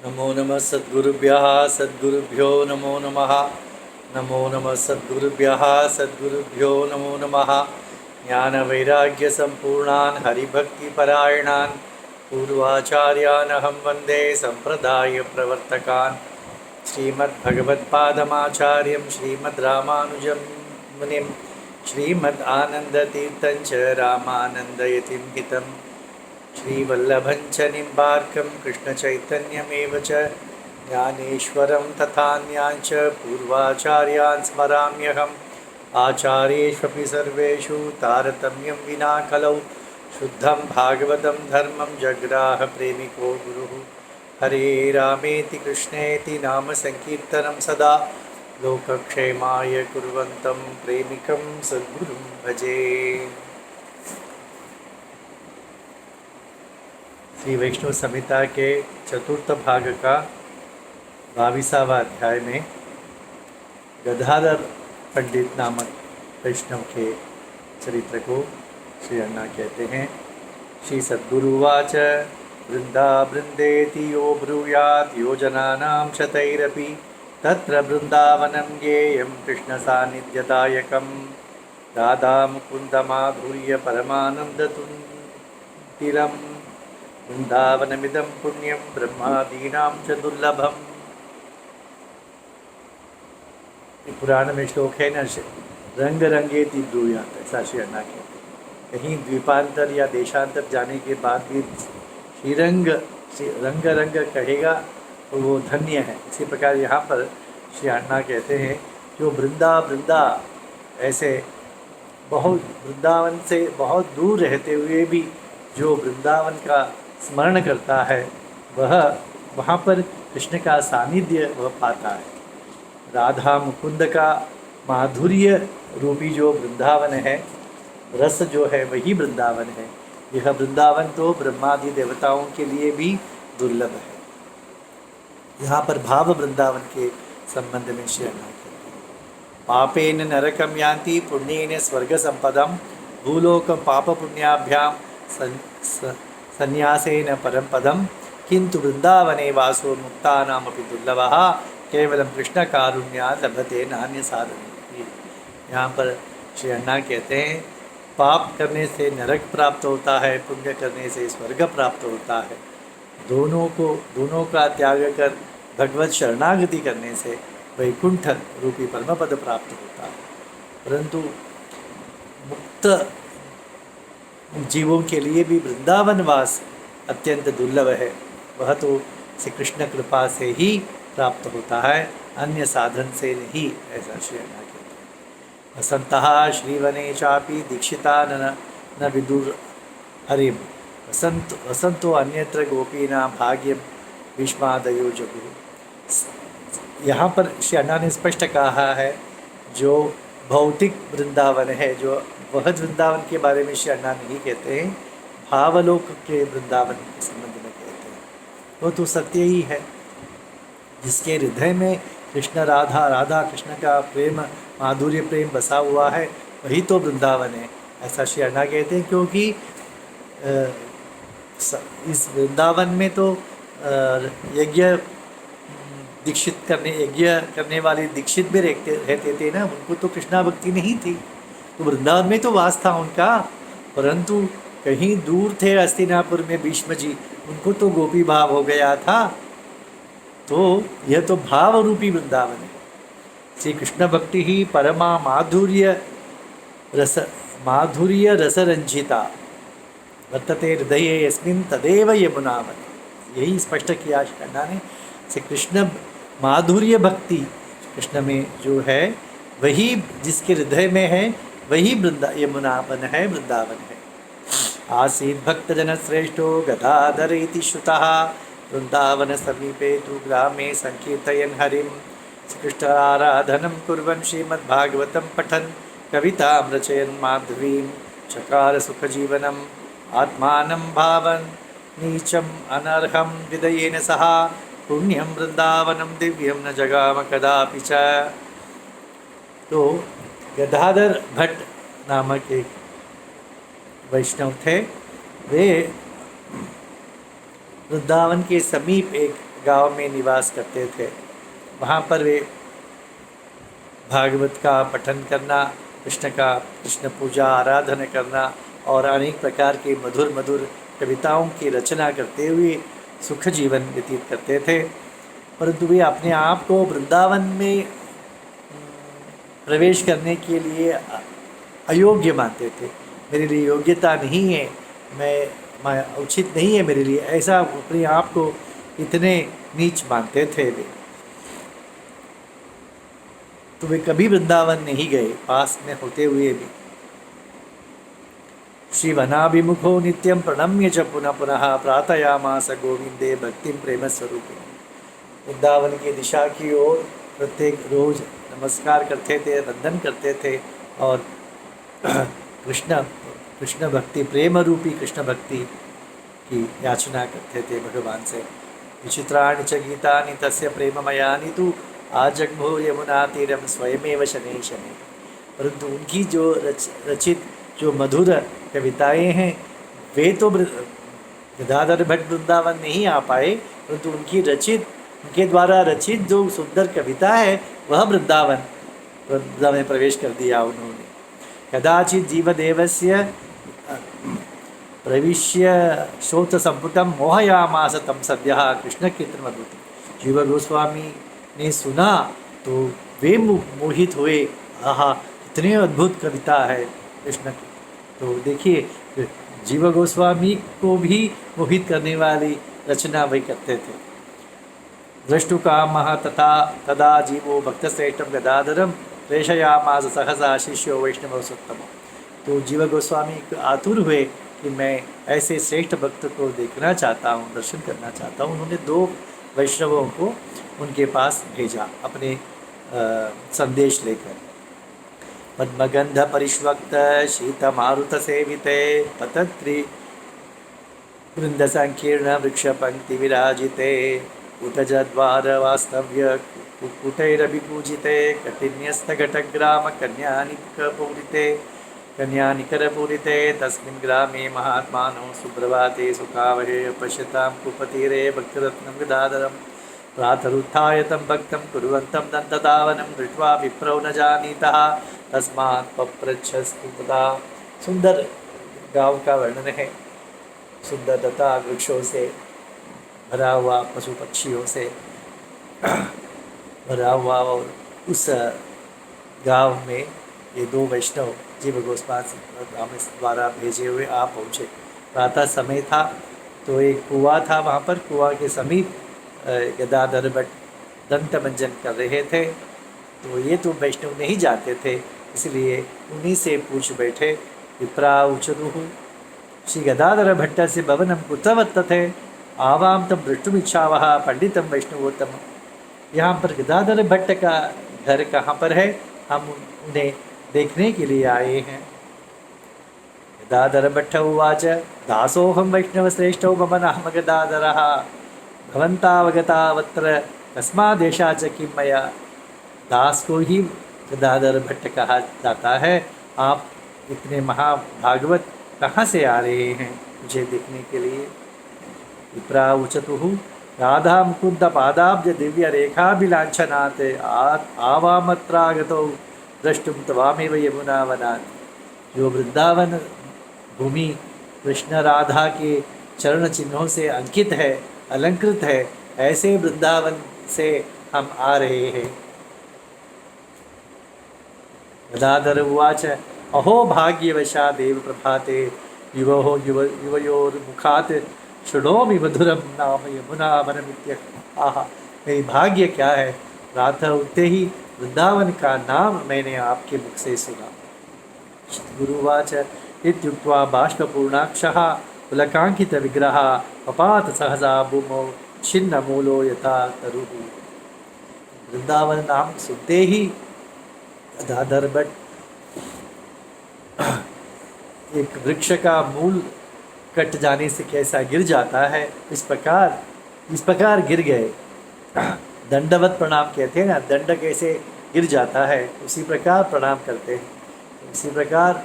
नमो नमः सद्गुरुभ्यः सद्गुरुभ्यो नमो नमः। नमो नमः सद्गुरुभ्यः सद्गुरुभ्यो नमो नमः। ज्ञानवैराग्यसम्पूर्णान् हरिभक्तिपरायणान् पूर्वाचार्यान् अहं वन्दे सम्प्रदायप्रवर्तकान् श्रीमद्भगवत्पादमाचार्यं श्रीमद्रामानुजं मुनिं श्रीमदानन्दतीर्थं च रामानन्दयतिं हितं श्रीवल्लभं च निम्बार्कं कृष्णचैतन्यमेव च ज्ञानेश्वरं तथान्यान् च पूर्वाचार्यान् स्मराम्यहम् आचार्येष्वपि सर्वेषु तारतम्यं विना कलौ शुद्धं भागवतं धर्मं जग्राह प्रेमिको गुरुः। हरे रामेति कृष्णेति नाम संकीर्तनं सदा लोकक्षेमाय कुर्वन्तं प्रेमिकं सद्गुरुं भजे। श्री वैष्णव संहिता के चतुर्थ भाग का 22वां अध्याय में गदाधर पंडित नामक वैष्णव के चरित्र को श्री अन्ना कहते हैं। श्री सद्गुरुवाच वृंदा वृंदेति यो ब्रूयात् योजनानां शतैरपि तत्र वृंदावनं ज्ञेयं कृष्णसान्निध्यदायकं राधा मुकुन्दमाधुर्य परमानन्दतुन्तिलं वृंदावनमिदं पुण्यं ब्रह्मादीनां च दुर्लभम्। पुराण में श्लोक है न, रंग रंगेति ब्रूयात्, ऐसा श्री अन्ना कहते हैं। कहीं द्वीपांतर या देशांतर जाने के बाद भी श्री रंग रंग कहेगा तो वो धन्य है। इसी प्रकार यहाँ पर श्री अन्ना कहते हैं जो वृंदा ऐसे बहुत वृंदावन से बहुत दूर रहते हुए भी जो वृंदावन का स्मरण करता है वह वहाँ पर कृष्ण का सानिध्य वह पाता है। राधा मुकुंद का माधुर्य रूपी जो वृंदावन है, रस जो है वही वृंदावन है। यह वृंदावन तो ब्रह्मादि देवताओं के लिए भी दुर्लभ है। यहाँ पर भाव वृंदावन के संबंध में श्री अन्ना कहते हैं पापेन नरकम यान्ति पुण्येन स्वर्ग संपदम भूलोकम पाप पुण्याभ्याम संन्यासेन परम पदम किंतु वृंदावने वासो मुक्तानामपि दुर्लभः केवलम कृष्ण कारुण्यात् लभते नान्य साधन। यहाँ पर श्री अन्ना कहते हैं पाप करने से नरक प्राप्त होता है, पुण्य करने से स्वर्ग प्राप्त होता है। दोनों का त्याग कर भगवत शरणागति करने से वैकुंठ रूपी परम पद प्राप्त होता है। परंतु मुक्त जीवों के लिए भी वृंदावन वास अत्यंत दुर्लभ है। वह तो श्री कृष्ण कृपा से ही प्राप्त होता है, अन्य साधन से नहीं, ऐसा श्री अन्ना कहते हैं। वसंतः श्रीवने चापि दीक्षिता न विदुर हरिम वसंतो अन्यत्र गोपीनां भाग्यम भीष्मादयो जगुः। यहाँ पर श्री अन्ना ने स्पष्ट कहा है जो भौतिक वृंदावन है, जो वह वृंदावन के बारे में श्री अन्ना नहीं कहते हैं, भावलोक के वृंदावन के संबंध में कहते हैं। वो तो सत्य ही है। जिसके हृदय में कृष्ण राधा कृष्ण का प्रेम माधुर्य प्रेम बसा हुआ है वही तो वृंदावन है, ऐसा श्री अन्ना कहते हैं। क्योंकि इस वृंदावन में तो यज्ञ करने वाले दीक्षित भी रहते थे ना, उनको तो कृष्णा भक्ति नहीं थी, तो वृंदावन में तो वास था उनका। परंतु कहीं दूर थे हस्तिनापुर में भीष्म जी, उनको तो गोपी भाव हो गया था। तो यह तो भाव रूपी वृंदावन है। श्री कृष्ण भक्ति ही परमा माधुर्य रसरंजिता वर्तते हृदये यस्मिन् तदेव यमुनावन। यही स्पष्ट किया अन्ना ने। श्री कृष्ण माधुर्य भक्ति कृष्ण में जो है वही जिसके हृदय में है वही यमुनावन है, वृंदावन है। आसीत् भक्तजन श्रेष्ठो गदाधर इति श्रुतः वृंदावन समीपे तु ग्रामे संकीर्तयन् हरिं श्रीकृष्णाराधनं कुर्वन् श्रीमद्भागवतं पठन् कवितां रचयन् माधवीं चकार सुखजीवनम् आत्मानं भावन् नीचम् अनर्हं विदयेन सह पुण्यं वृंदावनं दिव्यं न जगाम कदापि च। तो गदाधर भट्ट नामक एक वैष्णव थे। वे वृंदावन के समीप एक गांव में निवास करते थे। वहाँ पर वे भागवत का पठन करना, कृष्ण पूजा आराधना करना और अनेक प्रकार के मधुर मधुर कविताओं की रचना करते हुए सुख जीवन व्यतीत करते थे। परंतु वे अपने आप को वृंदावन में प्रवेश करने के लिए अयोग्य मानते थे। मेरे लिए योग्यता नहीं है, मैं उचित नहीं है मेरे लिए, ऐसा अपने आप को इतने नीच मानते थे वे। तो वे कभी वृंदावन नहीं गए, पास में होते हुए भी। श्री वनाभिमुखो नित्यं प्रणम्य च पुनः पुनः प्रार्थयामास गोविंदे भक्तिं प्रेम स्वरूपिणी। वृंदावन की दिशा की ओर प्रत्येक रोज नमस्कार करते थे, वंदन करते थे और कृष्ण भक्ति, प्रेम रूपी कृष्ण भक्ति की याचना करते थे भगवान से। विचित्राणि च गीतानि तस्य प्रेममयानि तु आजग्मो यमुना तीरम स्वयमेव शनैः शनैः। परंतु उनकी जो रचित जो मधुर कविताएं हैं, वे तो गदाधर भट्ट वृंदावन नहीं आ पाए, परंतु उनके द्वारा रचित जो सुंदर कविता है वह वृंदावन में प्रवेश कर दिया उन्होंने। कदाचित् जीवदेवस्य प्रविश्य शोचसंपुटं मोहयामास तं सद्यः कृष्ण कीर्तनमद्भुतम्। जीव गोस्वामी ने सुना तो वे मोहित हुए, आहा इतने अद्भुत कविता है कृष्ण की। तो देखिए, जीव गोस्वामी को भी मोहित करने वाली रचना वही करते थे। द्रष्टुकामः तदा जीवो भक्तश्रेष्ठं गदाधरं प्रेषयामास सहसा शिष्यो वैष्णवोत्तमः। तो जीव गोस्वामी आतुर हुए कि मैं ऐसे श्रेष्ठ भक्त को देखना चाहता हूँ, दर्शन करना चाहता हूँ। उन्होंने 2 वैष्णवों को उनके पास भेजा अपने संदेश लेकर। पद्मगंध परिष्वक्त शीत मारुत सेविते पतत्री वृंद संकीर्ण वृक्ष पंक्ति विराजिते उतजद्वार वास्तव्य कुकुटैरभिपूजिते कठिन्यस्थ घटग्राम कन्यानिकरपूरिते तस्मिन् ग्रामे महात्मानो सुप्रभाते सुखावहे पश्यतां कुपतीरे भक्तिरत्नं गदाधरं प्रातरुत्थाय तं भक्तं कुर्वन्तं दन्तधावनं दृष्ट्वा विप्रौ न जानीतः तस्मात् पप्रच्छस्तु तदा। सुंदर गाँव का वर्णन है, सुंदर लता वृक्षों से भरा हुआ, पशु पक्षियों से भरा हुआ, और उस गांव में ये 2 वैष्णव जीव गोस्वामी द्वारा भेजे हुए आ पहुँचे। प्रातः समय था तो एक कुआं था, वहाँ पर कुआं के समीप गदाधर भट्ट दंत मंजन कर रहे थे। तो ये तो वैष्णव नहीं जाते थे, इसलिए उन्हीं से पूछ बैठे। विप्रा उचरुः श्री गदाधर भट्ट से भवनम कुत्र वर्तते आवाम तम दृष्टुमिच्छावः पंडितम वैष्णवोत्तम। यहाँ पर गदाधर भट्ट का घर कहाँ पर है, हम उन्हें देखने के लिए आए हैं। गदाधर भट्ट उवाच दासोऽहं वैष्णवश्रेष्ठो मम नाम गदाधरः भवन्तावगतावत्र तस्मादेशा च किं मया। दास को ही गदाधर भट्ट कहा जाता है। आप इतने महाभागवत कहाँ से आ रहे हैं मुझे देखने के लिए। विप्रा उचतुः राधा मुकुंद पादाब्ज दिव्य रेखाभिलांछनात् आवामत्रागतौ द्रष्टुं तवामेव यमुना वनात्। जो वृंदावन भूमि कृष्ण राधा के चरण चिन्हों से अंकित है, अलंकृत है, ऐसे वृंदावन से हम आ रहे हैं। गदाधर उवाच अहो भाग्यवशा देव प्रभाते युवयोर्मुखात् शृणोमि मधुरम नाम यमुना वनमित्य। आहा, मेरी भाग्य क्या है, प्रातः उठते ही वृंदावन का नाम मैंने आपके मुख से सुना। गुरुवाच इत्युक्त्वा बाष्पपूर्णाक्षः पुलकांकित विग्रह पपात सहसा भूमौ छिन्न मूलो यथा तरुः। वृंदावन नाम सुनते ही गदाधर भट्ट एक वृक्ष का मूल कट जाने से कैसा गिर जाता है, इस प्रकार गिर गए। दंडवत प्रणाम कहते हैं ना, दंड कैसे गिर जाता है उसी प्रकार प्रणाम करते हैं। इसी प्रकार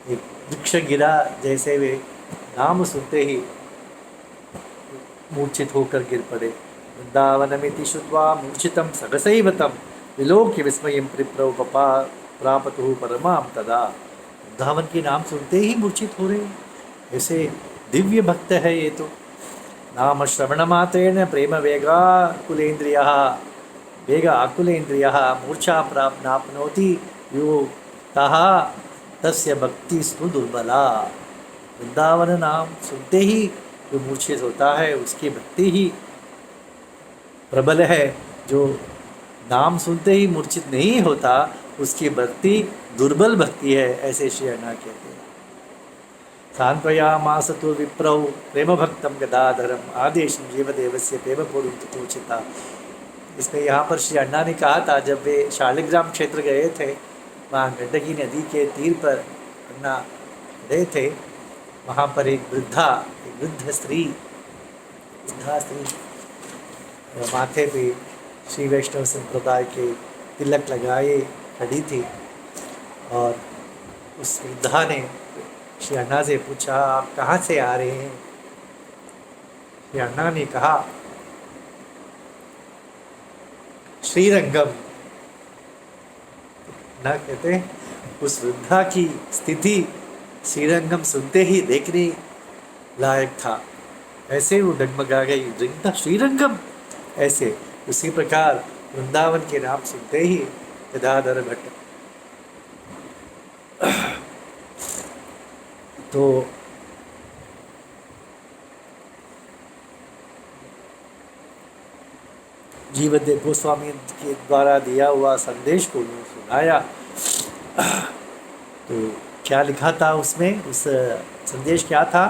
एक वृक्ष गिरा जैसे वे नाम सुनते ही मूर्छित होकर गिर पड़े। वृंदावनमिति श्रुत्वा मूर्छितं सहसैव तं विलोक्य विस्मयं प्रिप्रौ प्रापतुः परमां तदा। वृंदावन के नाम सुनते ही मूर्छित हो रहे, ऐसे दिव्य भक्त है ये तो। नाम श्रवण मात्रेण प्रेम वेग आकुलेन्द्रियः मूर्छा प्राप्नोति यो तः तस्य भक्तिस्तु दुर्बला। वृंदावन नाम सुनते ही जो मूर्छित होता है उसकी भक्ति ही प्रबल है। जो नाम सुनते ही मूर्छित नहीं होता उसकी भक्ति दुर्बल भक्ति है, ऐसे श्री अण्णा कहते हैं। सांत्वयामास तु विप्रौ प्रेम भक्तम गदाधरम आदेशं जीवदेवस्य प्रेम पूर्वचिता। इसमें यहाँ पर श्री अण्णा ने कहा था, जब वे शालिग्राम क्षेत्र गए थे, वहाँ गंडकी नदी के तीर पर अण्णा गए थे, वहाँ पर एक वृद्ध स्त्री माथे पे श्री वैष्णव संप्रदाय के तिलक लगाए खड़ी थी। और उस वृद्धा ने श्री अण्णा से पूछा, आप कहाँ से आ रहे हैं? श्री अण्णा ने कहा, श्रीरंगम। ना कहते उस वृद्धा की स्थिति श्रीरंगम सुनते ही देखने लायक था। ऐसे वो डगमगा गई, वृंदा श्रीरंगम ऐसे। उसी प्रकार वृंदावन के नाम सुनते ही गदाधर भट्ट तो जीवदेव गोस्वामी के द्वारा दिया हुआ संदेश को उन्होंने सुनाया। तो क्या लिखा था उसमें? उस संदेश क्या था?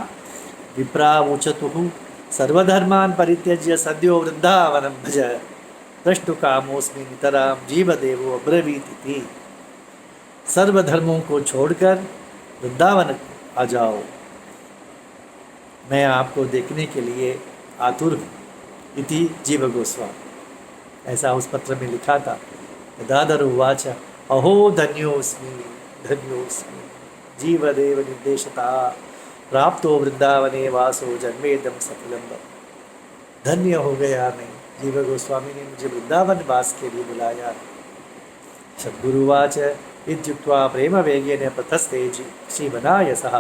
विप्रावोचतुः सर्वधर्मान् परित्यज्य सद्यो वृंदावनं भज द्रष्टुकामोऽस्मि नितरां जीवदेवो अब्रवीति। सर्वधर्मों को छोड़कर वृंदावन आ जाओ, मैं आपको देखने के लिए आतुर हूँ। इति जीव गोस्वामी, ऐसा उस पत्र में लिखा था। गदाधर उवाच अहो धन्योस्मि जीवदेव निर्देशता प्राप्तो वृंदावने वासो जन्मेदम सफलम। धन्य हो गया मैं, जीव गोस्वामी ने मुझे वृंदावन वास के लिए बुलाया। सद्गुरुवाच इत्युक्त्वा प्रेम वेगेन प्रतस्ते श्रीवनाय सह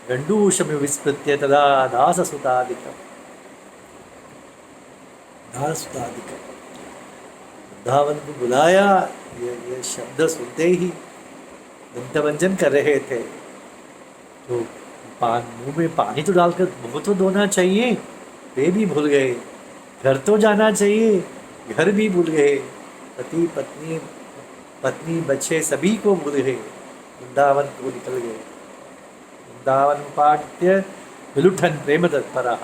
गण्डूषमि विस्मृत्य तदा दाससुतादिकम् वृंदावन को बुलाया। ये शब्द सुनते ही दंतभंजन कर रहे थे, तो मुंह में पानी तो डालकर मुंह तो धोना चाहिए, वे भी भूल गए। घर तो जाना चाहिए, घर भी भूल गए। पति पत्नी बच्चे सभी को भूल गए, वृंदावन को निकल गए। वृंदावन उपागत्य विलुठन प्रेम तत्परः।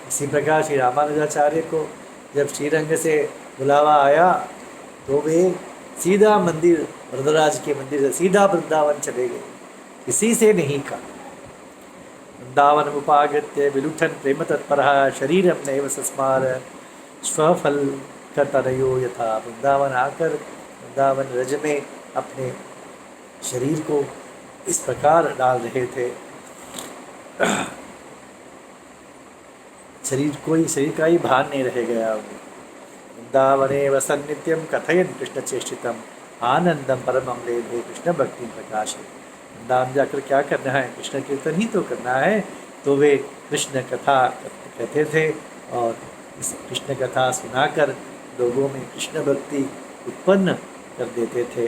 इसी प्रकार श्री रामानुजाचार्य को जब श्रीरंग से बुलावा आया तो वे सीधा मंदिर, वरदराज के मंदिर से सीधा वृंदावन चले गए, किसी से नहीं कहा। वृंदावन उपागत्य विलुठन प्रेम तत्परः शरीरम नैव सस्मार स्वफल कर्तनयो यथा। वृंदावन आकर वृंदावन रज में अपने शरीर को इस प्रकार डाल रहे थे, शरीर का ही भान नहीं रह गया। वृंदावने वसन नित्यम कथयन कृष्ण चेष्टितम आनंदम परमम लेभे कृष्ण भक्ति प्रकाश। वृंदावन जाकर क्या करना है? कृष्ण कीर्तन ही तो करना है। तो वे कृष्ण कथा कहते थे और इस कृष्ण कथा सुनाकर लोगों में कृष्ण भक्ति उत्पन्न कर देते थे।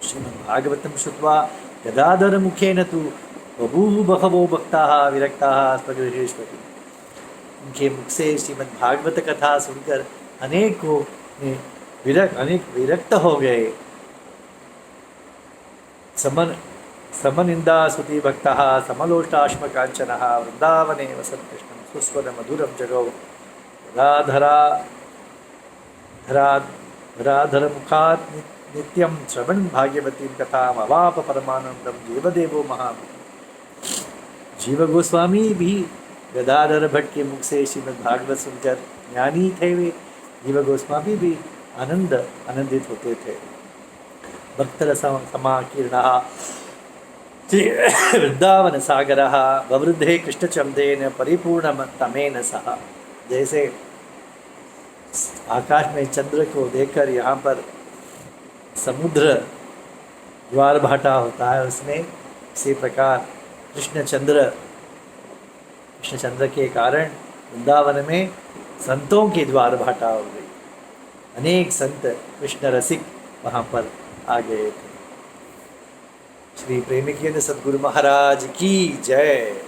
श्रीमद्भागवतं श्रुत्वा गदाधर मुखेन तु बभूव बहवो भक्ताः विरक्ताः स्वगृहेष्वपि। उनके मुख से श्रीमद्भागवत कथा सुनकर अनेकों विरक्त हो गए। समनिंदा सुति भक्तः समलोष्टाश्म कांचनः वृंदावने वसन् कृष्णं सुस्वर मधुरं जगौ। धराधर मुखात् नित्यं श्रवण भाग्यवतीं कथाम् अवाप परमानंदम देवदेवो महामहिम। जीव गोस्वामी भी गदाधर भट्ट के मुख से श्रीमद् भागवत सुनकर ज्ञानी थे। वे जीव गोस्वामी भी आनंदित होते थे। भक्तरस समाकीर्णः वृंदावन सागरः ववृद्धे कृष्णचंदेन परिपूर्ण तमेन सह। जैसे आकाश में चंद्र को देखकर यहाँ पर समुद्र ज्वार भाटा होता है, उसमें इसी प्रकार कृष्णचंद्र के कारण वृंदावन में संतों की द्वार भाटा हो गई। अनेक संत कृष्ण रसिक वहाँ पर आ गए थे। श्री प्रेमिकेंद्र सद्गुरु महाराज की जय।